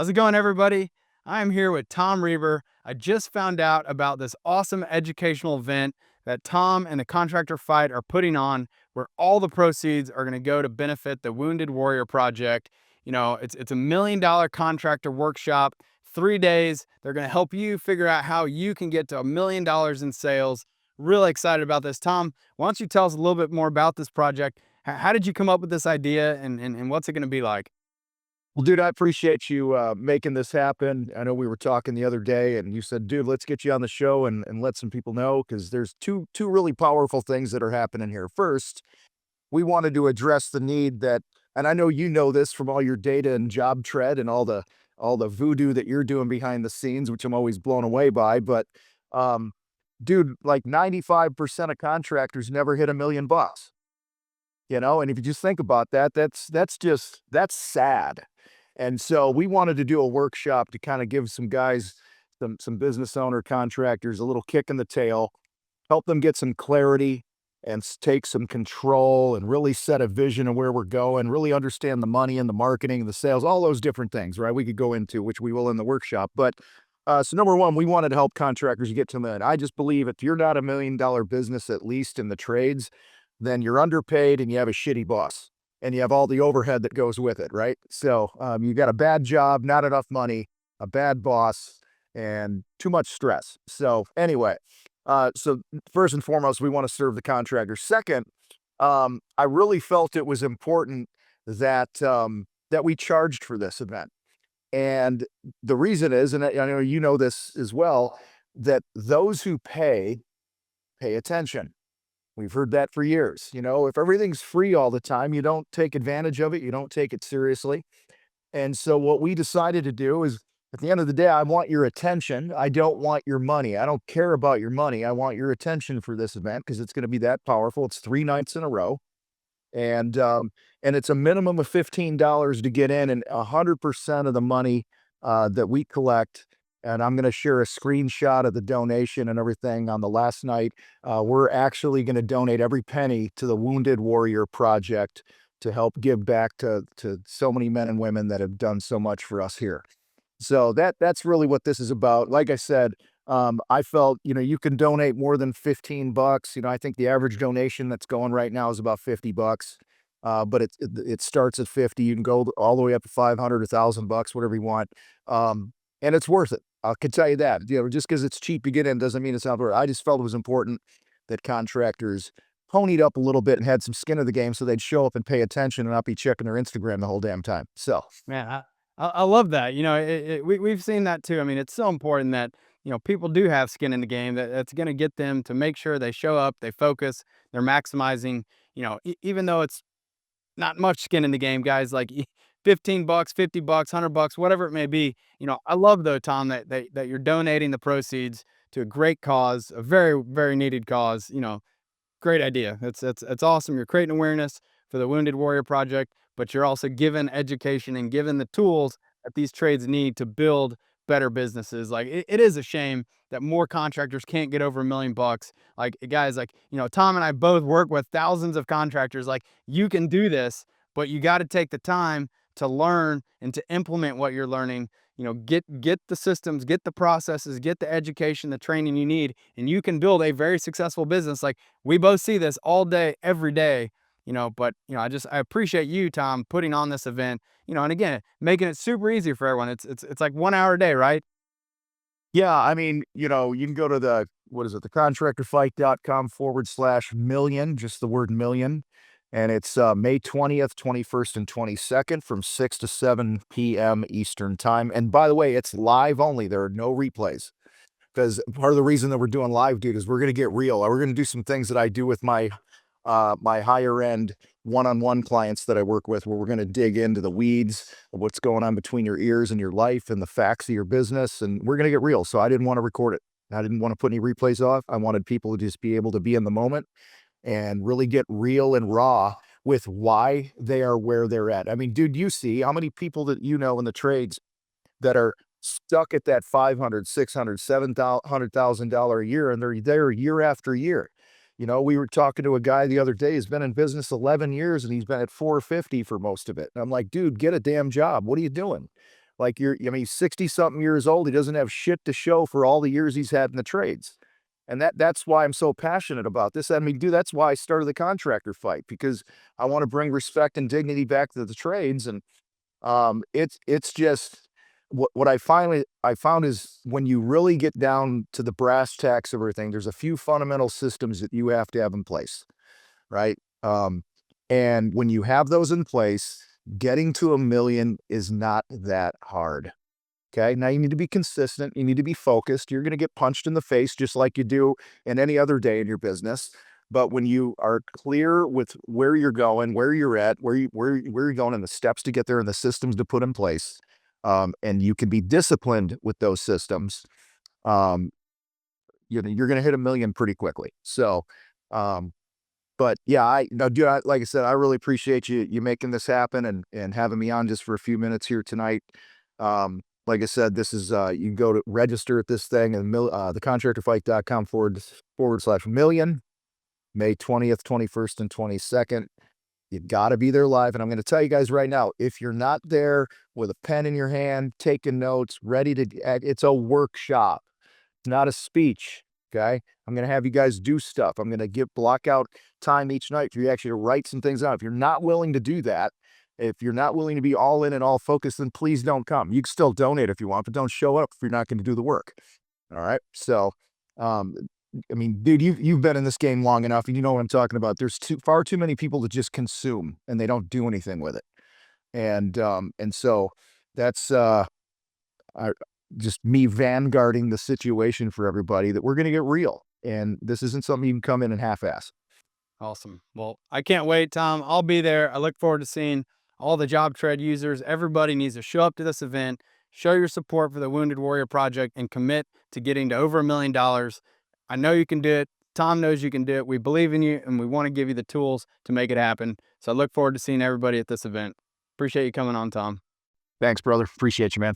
How's it going, everybody? I am here with Tom Reber. I just found out about this awesome educational event that Tom and the Contractor Fight are putting on, where all the proceeds are going to go to benefit the Wounded Warrior Project. It's $1 million contractor workshop, 3 days. They're going to help you figure out how you can get to $1 million in sales. Really excited about this. Tom, why don't you tell us a little bit more about this project? How did you come up with this idea, and what's it going to be like? Well, dude, I appreciate you making this happen. I know we were talking the other day, and you said, "Dude, let's get you on the show and let some people know," because there's two really powerful things that are happening here. First, we wanted to address the need that, and I know you know this from all your data and JobTread and all the voodoo that you're doing behind the scenes, which I'm always blown away by. But, um, dude, like 95% of contractors never hit $1 million. And if you just think about that, that's sad. And so we wanted to do a workshop to kind of give some guys, some business owner contractors a little kick in the tail, help them get some clarity and take some control and really set a vision of where we're going, really understand the money and the marketing, the sales, all those different things, right? We could go into, which we will in the workshop. But so number one, we wanted to help contractors get to a million. I just believe if you're not $1 million business, at least in the trades, then you're underpaid and you have a shitty boss and you have all the overhead that goes with it, right? So you got a bad job, not enough money, a bad boss, and too much stress. So anyway, so first and foremost, we want to serve the contractor. Second, I really felt it was important that we charged for this event. And the reason is, and I know you know this as well, that those who pay attention. We've heard that for years. If everything's free all the time, you don't take advantage of it, you don't take it seriously. And so what we decided to do is, at the end of the day, I want your attention. I don't want your money. I don't care about your money. I want your attention for this event because it's going to be that powerful. It's 3 nights in a row. And it's a minimum of $15 to get in, and 100% of the money that we collect, and I'm going to share a screenshot of the donation and everything on the last night. We're actually going to donate every penny to the Wounded Warrior Project to help give back to so many men and women that have done so much for us here. So that's really what this is about. Like I said, I felt, you can donate more than $15. I think the average donation that's going right now is about $50. But it starts at 50. You can go all the way up to 500, $1,000, whatever you want. And it's worth it. I can tell you that. Just because it's cheap to get in doesn't mean it's not worth it. I just felt it was important that contractors ponied up a little bit and had some skin in the game so they'd show up and pay attention and not be checking their Instagram the whole damn time. So, Man, I love that. We've seen that too. I mean, it's so important that people do have skin in the game. That's going to get them to make sure they show up, they focus, they're maximizing. Even though it's not much skin in the game, guys. Like $15, $50, $100, whatever it may be. I love though, Tom, that you're donating the proceeds to a great cause, a very very needed cause. Great idea. It's awesome. You're creating awareness for the Wounded Warrior Project, but you're also giving education and giving the tools that these trades need to build better businesses. Like it is a shame that more contractors can't get over $1 million. Like guys, like Tom and I both work with thousands of contractors. Like you can do this, but you got to take the time to learn and to implement what you're learning. Get the systems, get the processes, get the education, the training you need, and you can build a very successful business. Like we both see this all day, every day. But I appreciate you, Tom, putting on this event. And again, making it super easy for everyone. It's like 1 hour a day, right? yeah, I mean, you can go to what is it, the contractorfight.com/million, just the word million. And it's May 20th, 21st, and 22nd from 6 to 7 p.m. Eastern time. And by the way, it's live only. There are no replays. Because part of the reason that we're doing live, dude, is we're going to get real. We're going to do some things that I do with my higher end one-on-one clients that I work with, where we're going to dig into the weeds of what's going on between your ears and your life and the facts of your business. And we're going to get real. So I didn't want to record it. I didn't want to put any replays off. I wanted people to just be able to be in the moment and really get real and raw with why they are where they're at. I mean, dude, you see how many people that in the trades that are stuck at that 500, 600, $700,000 a year, and they're there year after year. We were talking to a guy the other day. He's been in business 11 years and he's been at 450 for most of it. And I'm like, dude, get a damn job. What are you doing? Like I mean, he's 60 something years old. He doesn't have shit to show for all the years he's had in the trades. And that's why I'm so passionate about this. I mean, dude, that's why I started the contractor fight, because I want to bring respect and dignity back to the trades. And it's just what I found is when you really get down to the brass tacks of everything, there's a few fundamental systems that you have to have in place, right? And when you have those in place, getting to 1 million is not that hard. Okay. Now you need to be consistent. You need to be focused. You're going to get punched in the face just like you do in any other day in your business. But when you are clear with where you're going, where you're at, where you're going, and the steps to get there, and the systems to put in place, and you can be disciplined with those systems, um, you're going to hit 1 million pretty quickly. So, but yeah, dude, like I said, I really appreciate you making this happen and having me on just for a few minutes here tonight. Like I said, this is you can go to register at this thing and thecontractorfight.com / million, May 20th, 21st, and 22nd. You got to be there live. And I'm going to tell you guys right now, if you're not there with a pen in your hand, taking notes, ready to, it's a workshop. It's not a speech. Okay. I'm going to have you guys do stuff. I'm going to block out time each night for you actually to write some things out. If you're not willing to do that, if you're not willing to be all in and all focused, then please don't come. You can still donate if you want, but don't show up if you're not going to do the work. All right. So, I mean, dude, you've been in this game long enough, and you know what I'm talking about. There's far too many people that just consume and they don't do anything with it. And so that's just me vanguarding the situation for everybody, that we're going to get real. And this isn't something you can come in and half-ass. Awesome. Well, I can't wait, Tom. I'll be there. I look forward to seeing all the JobTread users. Everybody needs to show up to this event, show your support for the Wounded Warrior Project, and commit to getting to over $1 million. I know you can do it. Tom knows you can do it. We believe in you, and we want to give you the tools to make it happen. So I look forward to seeing everybody at this event. Appreciate you coming on, Tom. Thanks, brother. Appreciate you, man.